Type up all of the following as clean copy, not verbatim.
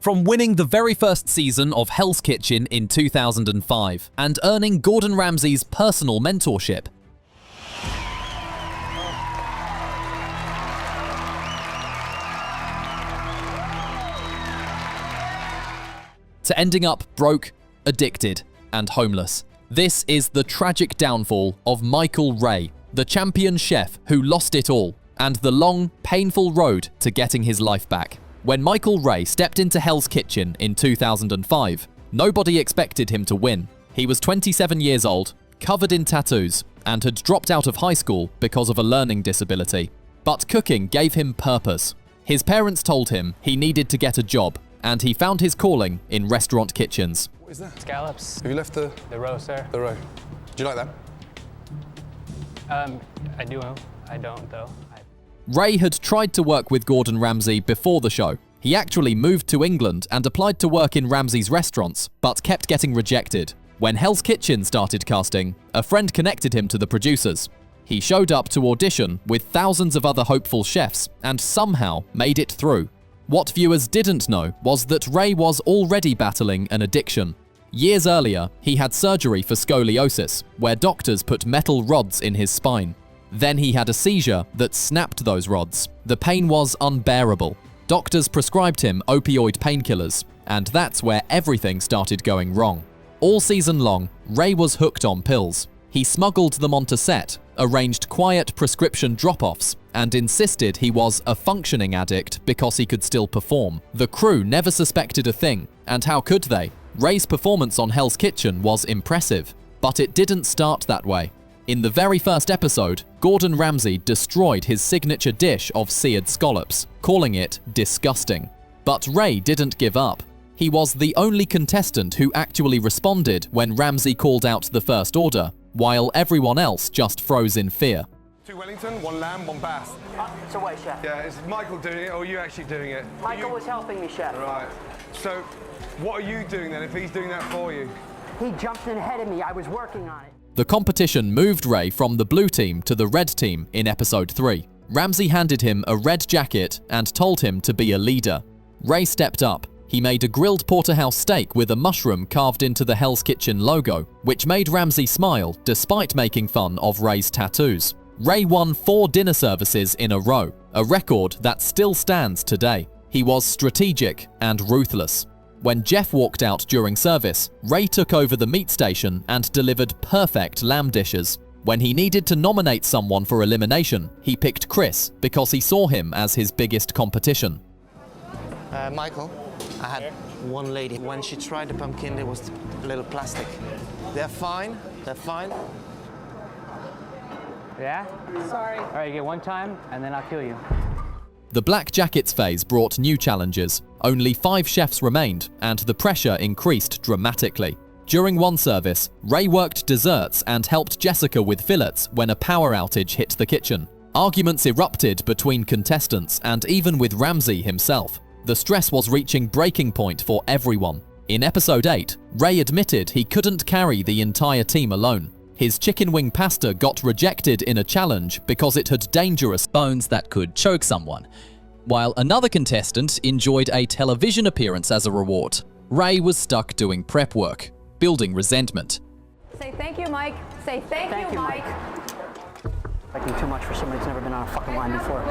From winning the very first season of Hell's Kitchen in 2005 and earning Gordon Ramsay's personal mentorship, to ending up broke, addicted, and homeless. This is the tragic downfall of Michael Wray, the champion chef who lost it all, and the long, painful road to getting his life back. When Michael Wray stepped into Hell's Kitchen in 2005, nobody expected him to win. He was 27 years old, covered in tattoos, and had dropped out of high school because of a learning disability. But cooking gave him purpose. His parents told him he needed to get a job, and he found his calling in restaurant kitchens. What is that? Scallops. Have you left the roe, sir. The roe. Do you like that? I do. I don't, though. Wray had tried to work with Gordon Ramsay before the show. He actually moved to England and applied to work in Ramsay's restaurants, but kept getting rejected. When Hell's Kitchen started casting, a friend connected him to the producers. He showed up to audition with thousands of other hopeful chefs and somehow made it through. What viewers didn't know was that Wray was already battling an addiction. Years earlier, he had surgery for scoliosis, where doctors put metal rods in his spine. Then he had a seizure that snapped those rods. The pain was unbearable. Doctors prescribed him opioid painkillers, and that's where everything started going wrong. All season long, Wray was hooked on pills. He smuggled them onto set, arranged quiet prescription drop-offs, and insisted he was a functioning addict because he could still perform. The crew never suspected a thing, and how could they? Wray's performance on Hell's Kitchen was impressive, but it didn't start that way. In the very first episode, Gordon Ramsay destroyed his signature dish of seared scallops, calling it disgusting. But Wray didn't give up. He was the only contestant who actually responded when Ramsay called out the first order, while everyone else just froze in fear. 2 Wellington, 1 lamb, 1 bass. It's away, chef. Yeah, is Michael doing it, or are you actually doing it? Michael was helping me, chef. Right. So, what are you doing then if he's doing that for you? He jumped in ahead of me. I was working on it. The competition moved Wray from the blue team to the red team in episode 3. Ramsay handed him a red jacket and told him to be a leader. Wray stepped up. He made a grilled porterhouse steak with a mushroom carved into the Hell's Kitchen logo, which made Ramsay smile despite making fun of Wray's tattoos. Wray won 4 dinner services in a row, a record that still stands today. He was strategic and ruthless. When Jeff walked out during service, Wray took over the meat station and delivered perfect lamb dishes. When he needed to nominate someone for elimination, he picked Chris because he saw him as his biggest competition. Michael, I had one lady. When she tried the pumpkin, it was a little plastic. They're fine. They're fine. Yeah? Sorry. All right, you get one time, and then I'll kill you. The Black Jackets phase brought new challenges. Only 5 chefs remained, and the pressure increased dramatically. During one service, Wray worked desserts and helped Jessica with fillets when a power outage hit the kitchen. Arguments erupted between contestants and even with Ramsay himself. The stress was reaching breaking point for everyone. In episode 8, Wray admitted he couldn't carry the entire team alone. His chicken wing pasta got rejected in a challenge because it had dangerous bones that could choke someone, while another contestant enjoyed a television appearance as a reward. Wray was stuck doing prep work, building resentment. Say thank you, Mike. Say thank you, Mike. Like too much for somebody who's never been on a fucking line before.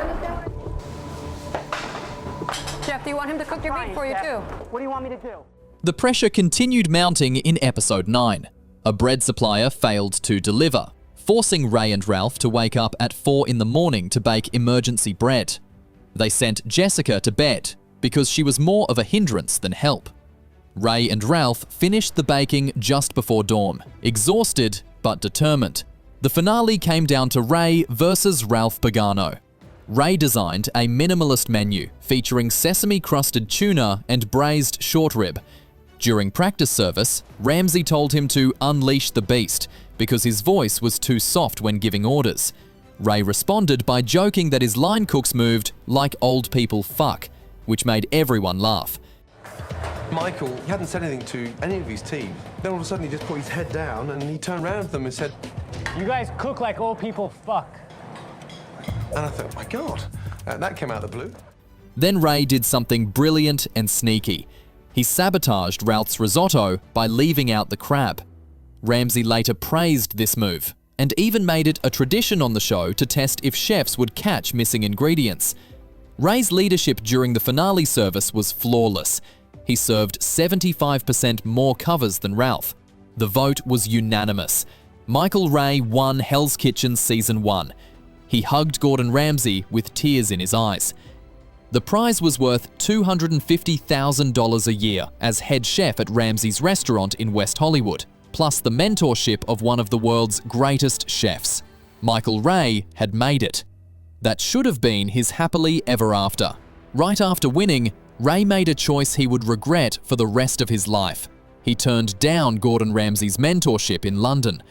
Chef, do you want him to cook your meat for you too? What do you want me to do? The pressure continued mounting in episode 9. A bread supplier failed to deliver, forcing Wray and Ralph to wake up at 4 in the morning to bake emergency bread. They sent Jessica to bed because she was more of a hindrance than help. Wray and Ralph finished the baking just before dawn, exhausted but determined. The finale came down to Wray versus Ralph Pagano. Wray designed a minimalist menu featuring sesame-crusted tuna and braised short rib. During practice service, Ramsay told him to unleash the beast because his voice was too soft when giving orders. Wray responded by joking that his line cooks moved like old people fuck, which made everyone laugh. Michael, he hadn't said anything to any of his team. Then all of a sudden he just put his head down and he turned around to them and said, You guys cook like old people fuck. and I thought, my God, that came out of the blue. Then Wray did something brilliant and sneaky. He sabotaged Ralph's risotto by leaving out the crab. Ramsey later praised this move, and even made it a tradition on the show to test if chefs would catch missing ingredients. Wray's leadership during the finale service was flawless. He served 75% more covers than Ralph. The vote was unanimous. Michael Wray won Hell's Kitchen Season 1. He hugged Gordon Ramsay with tears in his eyes. The prize was worth $250,000 a year as head chef at Ramsay's restaurant in West Hollywood, plus the mentorship of one of the world's greatest chefs. Michael Wray had made it. That should have been his happily ever after. Right after winning, Wray made a choice he would regret for the rest of his life. He turned down Gordon Ramsay's mentorship in London.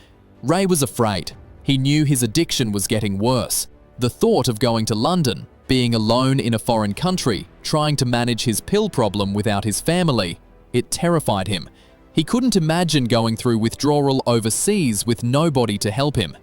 Wray was afraid. He knew his addiction was getting worse. The thought of going to London, being alone in a foreign country, trying to manage his pill problem without his family, it terrified him. He couldn't imagine going through withdrawal overseas with nobody to help him.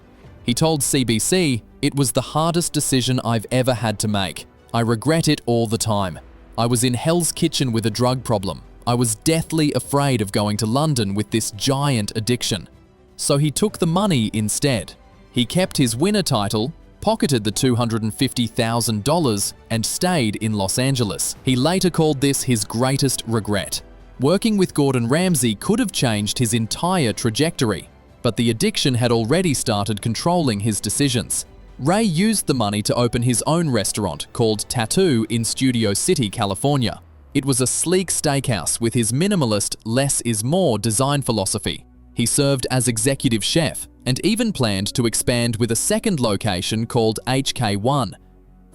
He told CBC, "It was the hardest decision I've ever had to make. I regret it all the time. I was in Hell's Kitchen with a drug problem. I was deathly afraid of going to London with this giant addiction." So he took the money instead. He kept his winner title, pocketed the $250,000 and stayed in Los Angeles. He later called this his greatest regret. Working with Gordon Ramsay could have changed his entire trajectory, but the addiction had already started controlling his decisions. Wray used the money to open his own restaurant called Tattoo in Studio City, California. It was a sleek steakhouse with his minimalist less is more design philosophy. He served as executive chef and even planned to expand with a second location called HK1.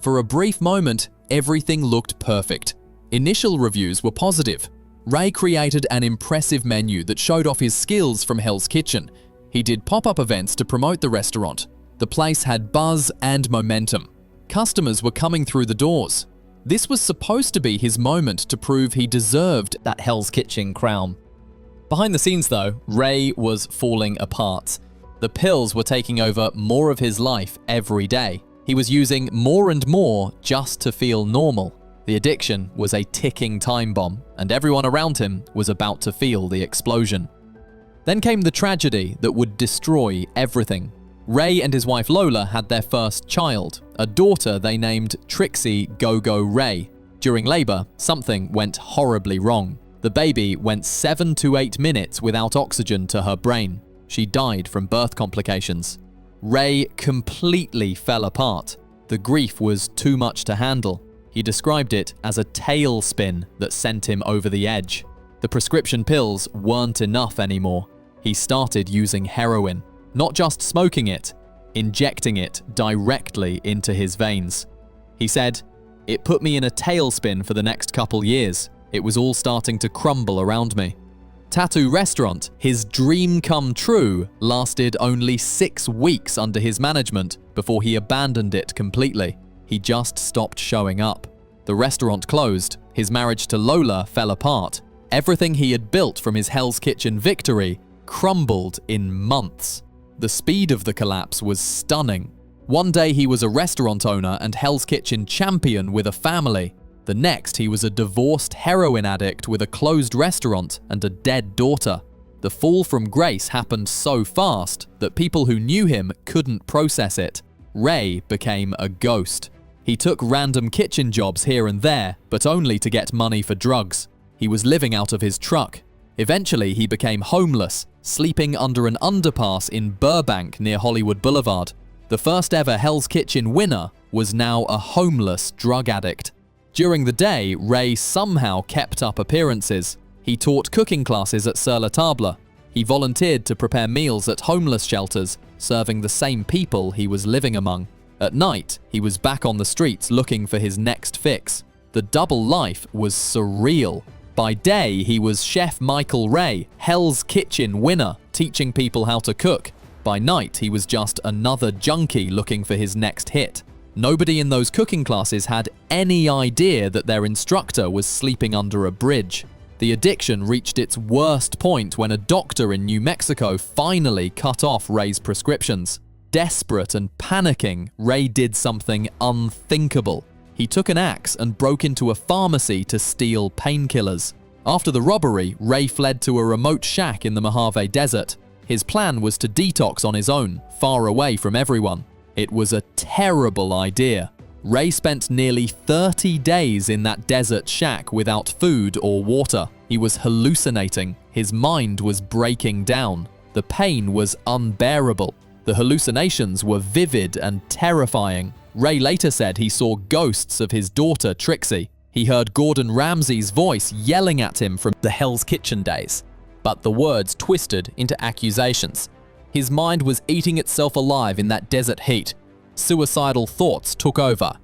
For a brief moment, everything looked perfect. Initial reviews were positive. Wray created an impressive menu that showed off his skills from Hell's Kitchen. He did pop-up events to promote the restaurant. The place had buzz and momentum. Customers were coming through the doors. This was supposed to be his moment to prove he deserved that Hell's Kitchen crown. Behind the scenes though, Wray was falling apart. The pills were taking over more of his life every day. He was using more and more just to feel normal. The addiction was a ticking time bomb, and everyone around him was about to feel the explosion. Then came the tragedy that would destroy everything. Wray and his wife Lola had their first child, a daughter they named Trixie Go-Go Wray. During labor, something went horribly wrong. The baby went 7 to 8 minutes without oxygen to her brain. She died from birth complications. Wray completely fell apart. The grief was too much to handle. He described it as a tailspin that sent him over the edge. The prescription pills weren't enough anymore. He started using heroin, not just smoking it, injecting it directly into his veins. He said, "It put me in a tailspin for the next couple years. It was all starting to crumble around me." Tattoo Restaurant, his dream come true, lasted only 6 weeks under his management before he abandoned it completely. He just stopped showing up. The restaurant closed, his marriage to Lola fell apart. Everything he had built from his Hell's Kitchen victory crumbled in months. The speed of the collapse was stunning. One day he was a restaurant owner and Hell's Kitchen champion with a family. The next he was a divorced heroin addict with a closed restaurant and a dead daughter. The fall from grace happened so fast that people who knew him couldn't process it. Wray became a ghost. He took random kitchen jobs here and there, but only to get money for drugs. He was living out of his truck. Eventually he became homeless, sleeping under an underpass in Burbank near Hollywood Boulevard. The first ever Hell's Kitchen winner was now a homeless drug addict. During the day, Wray somehow kept up appearances. He taught cooking classes at Sur La Table. He volunteered to prepare meals at homeless shelters, serving the same people he was living among. At night, he was back on the streets looking for his next fix. The double life was surreal. By day, he was Chef Michael Wray, Hell's Kitchen winner, teaching people how to cook. By night, he was just another junkie looking for his next hit. Nobody in those cooking classes had any idea that their instructor was sleeping under a bridge. The addiction reached its worst point when a doctor in New Mexico finally cut off Wray's prescriptions. Desperate and panicking, Wray did something unthinkable. He took an axe and broke into a pharmacy to steal painkillers. After the robbery, Wray fled to a remote shack in the Mojave Desert. His plan was to detox on his own, far away from everyone. It was a terrible idea. Wray spent nearly 30 days in that desert shack without food or water. He was hallucinating. His mind was breaking down. The pain was unbearable. The hallucinations were vivid and terrifying. Wray later said he saw ghosts of his daughter Trixie. He heard Gordon Ramsay's voice yelling at him from the Hell's Kitchen days. But the words twisted into accusations. His mind was eating itself alive in that desert heat. Suicidal thoughts took over.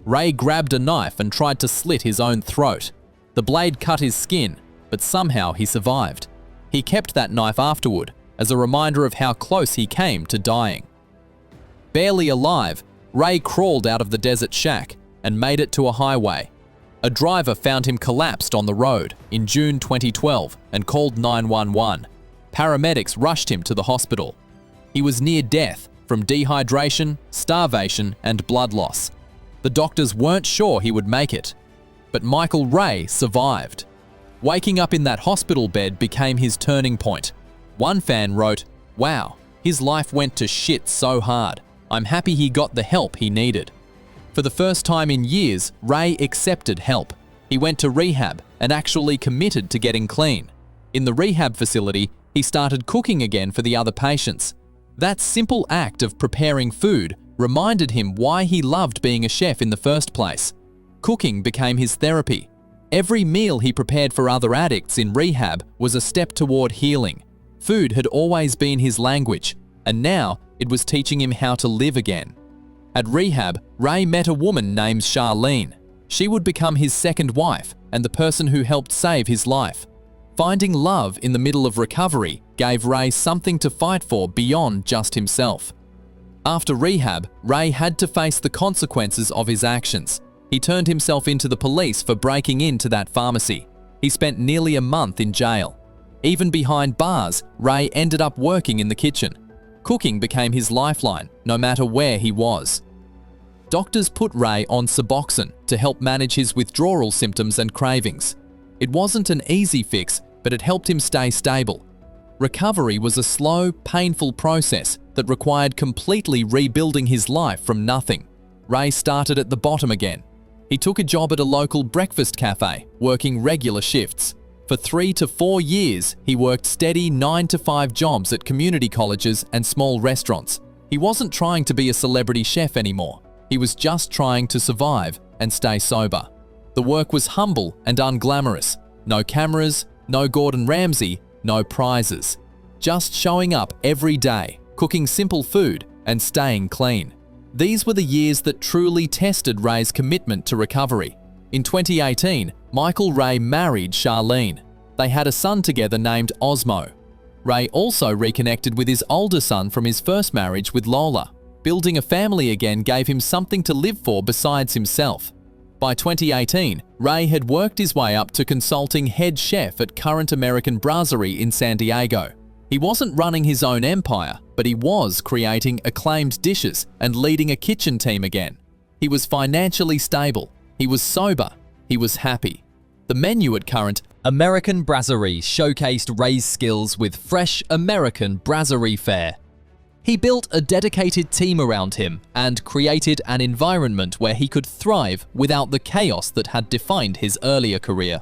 Wray grabbed a knife and tried to slit his own throat. The blade cut his skin, but somehow he survived. He kept that knife afterward as a reminder of how close he came to dying. Barely alive, Wray crawled out of the desert shack and made it to a highway. A driver found him collapsed on the road in June 2012 and called 911. Paramedics rushed him to the hospital. He was near death from dehydration, starvation, and blood loss. The doctors weren't sure he would make it, but Michael Wray survived. Waking up in that hospital bed became his turning point. One fan wrote, "Wow, his life went to shit so hard. I'm happy he got the help he needed." For the first time in years, Wray accepted help. He went to rehab and actually committed to getting clean. In the rehab facility, he started cooking again for the other patients. That simple act of preparing food reminded him why he loved being a chef in the first place. Cooking became his therapy. Every meal he prepared for other addicts in rehab was a step toward healing. Food had always been his language, and now it was teaching him how to live again. At rehab, Wray met a woman named Charlene. She would become his second wife and the person who helped save his life. Finding love in the middle of recovery gave Wray something to fight for beyond just himself. After rehab, Wray had to face the consequences of his actions. He turned himself into the police for breaking into that pharmacy. He spent nearly a month in jail. Even behind bars, Wray ended up working in the kitchen. Cooking became his lifeline, no matter where he was. Doctors put Wray on Suboxone to help manage his withdrawal symptoms and cravings. It wasn't an easy fix, but it helped him stay stable. Recovery was a slow, painful process that required completely rebuilding his life from nothing. Wray started at the bottom again. He took a job at a local breakfast cafe, working regular shifts. For 3 to 4 years, he worked steady 9 to 5 jobs at community colleges and small restaurants. He wasn't trying to be a celebrity chef anymore. He was just trying to survive and stay sober. The work was humble and unglamorous. No cameras, no Gordon Ramsay, no prizes. Just showing up every day, cooking simple food and staying clean. These were the years that truly tested Wray's commitment to recovery. In 2018, Michael Wray married Charlene. They had a son together named Osmo. Wray also reconnected with his older son from his first marriage with Lola. Building a family again gave him something to live for besides himself. By 2018, Wray had worked his way up to consulting head chef at Current American Brasserie in San Diego. He wasn't running his own empire, but he was creating acclaimed dishes and leading a kitchen team again. He was financially stable. He was sober. He was happy. The menu at Current American Brasserie showcased Wray's skills with fresh American brasserie fare. He built a dedicated team around him and created an environment where he could thrive without the chaos that had defined his earlier career.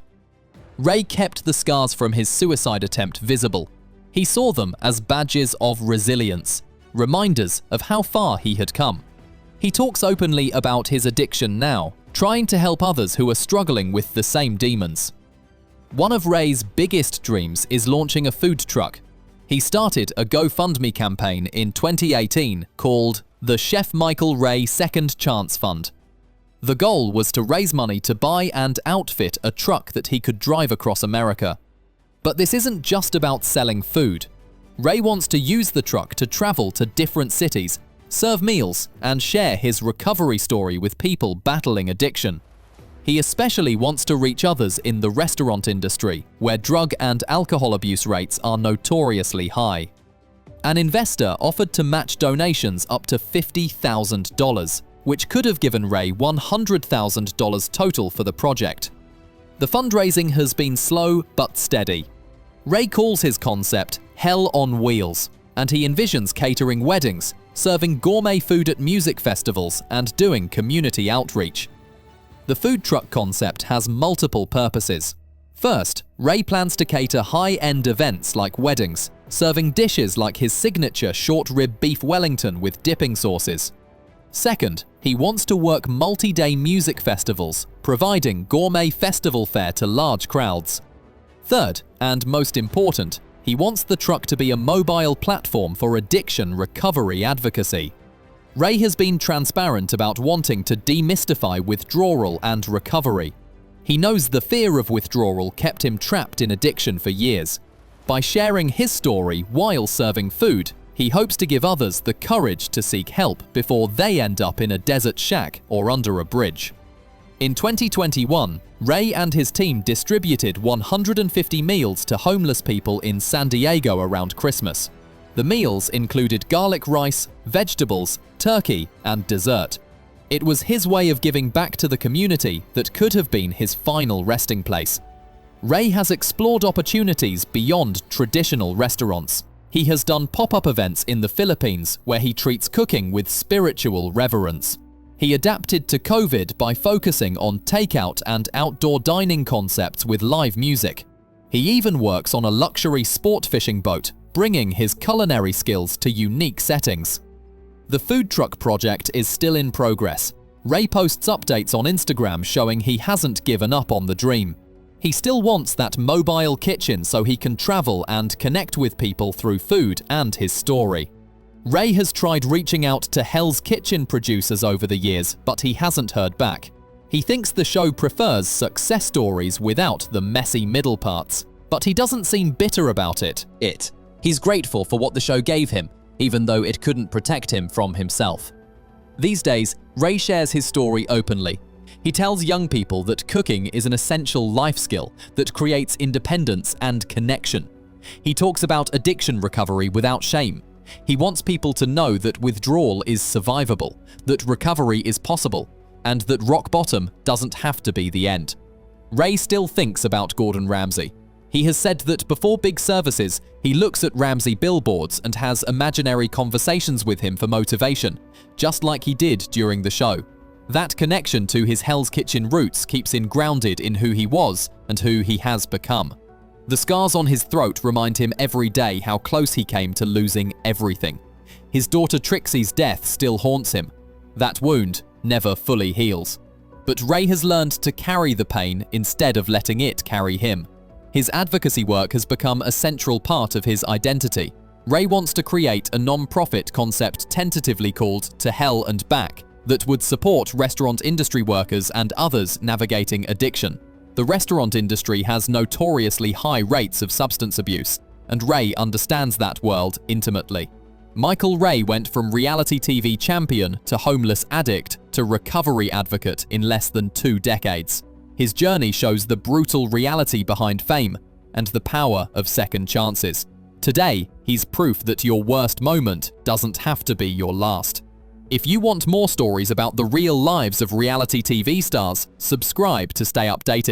Wray kept the scars from his suicide attempt visible. He saw them as badges of resilience, reminders of how far he had come. He talks openly about his addiction now, trying to help others who are struggling with the same demons. One of Wray's biggest dreams is launching a food truck. He started a GoFundMe campaign in 2018 called the Chef Michael Wray Second Chance Fund. The goal was to raise money to buy and outfit a truck that he could drive across America. But this isn't just about selling food. Wray wants to use the truck to travel to different cities, serve meals, and share his recovery story with people battling addiction. He especially wants to reach others in the restaurant industry, where drug and alcohol abuse rates are notoriously high. An investor offered to match donations up to $50,000. which could have given Wray $100,000 total for the project. The fundraising has been slow but steady. Wray calls his concept Hell on Wheels, and he envisions catering weddings, serving gourmet food at music festivals, and doing community outreach. The food truck concept has multiple purposes. First, Wray plans to cater high-end events like weddings, serving dishes like his signature short-rib beef Wellington with dipping sauces. Second, he wants to work multi-day music festivals, providing gourmet festival fare to large crowds. Third, and most important, he wants the truck to be a mobile platform for addiction recovery advocacy. Wray has been transparent about wanting to demystify withdrawal and recovery. He knows the fear of withdrawal kept him trapped in addiction for years. By sharing his story while serving food, he hopes to give others the courage to seek help before they end up in a desert shack or under a bridge. In 2021, Wray and his team distributed 150 meals to homeless people in San Diego around Christmas. The meals included garlic rice, vegetables, turkey, and dessert. It was his way of giving back to the community that could have been his final resting place. Wray has explored opportunities beyond traditional restaurants. He has done pop-up events in the Philippines where he treats cooking with spiritual reverence. He adapted to COVID by focusing on takeout and outdoor dining concepts with live music. He even works on a luxury sport fishing boat, bringing his culinary skills to unique settings. The food truck project is still in progress. Wray posts updates on Instagram showing he hasn't given up on the dream. He still wants that mobile kitchen so he can travel and connect with people through food and his story. Wray has tried reaching out to Hell's Kitchen producers over the years, but he hasn't heard back. He thinks the show prefers success stories without the messy middle parts, but he doesn't seem bitter about it. He's grateful for what the show gave him, even though it couldn't protect him from himself. These days, Wray shares his story openly. He tells young people that cooking is an essential life skill that creates independence and connection. He talks about addiction recovery without shame. He wants people to know that withdrawal is survivable, that recovery is possible, and that rock bottom doesn't have to be the end. Wray still thinks about Gordon Ramsay. He has said that before big services, he looks at Ramsay billboards and has imaginary conversations with him for motivation, just like he did during the show. That connection to his Hell's Kitchen roots keeps him grounded in who he was and who he has become. The scars on his throat remind him every day how close he came to losing everything. His daughter Trixie's death still haunts him. That wound never fully heals. But Wray has learned to carry the pain instead of letting it carry him. His advocacy work has become a central part of his identity. Wray wants to create a non-profit concept tentatively called To Hell and Back that would support restaurant industry workers and others navigating addiction. The restaurant industry has notoriously high rates of substance abuse, and Wray understands that world intimately. Michael Wray went from reality TV champion to homeless addict to recovery advocate in less than 2 decades. His journey shows the brutal reality behind fame and the power of second chances. Today, he's proof that your worst moment doesn't have to be your last. If you want more stories about the real lives of reality TV stars, subscribe to stay updated.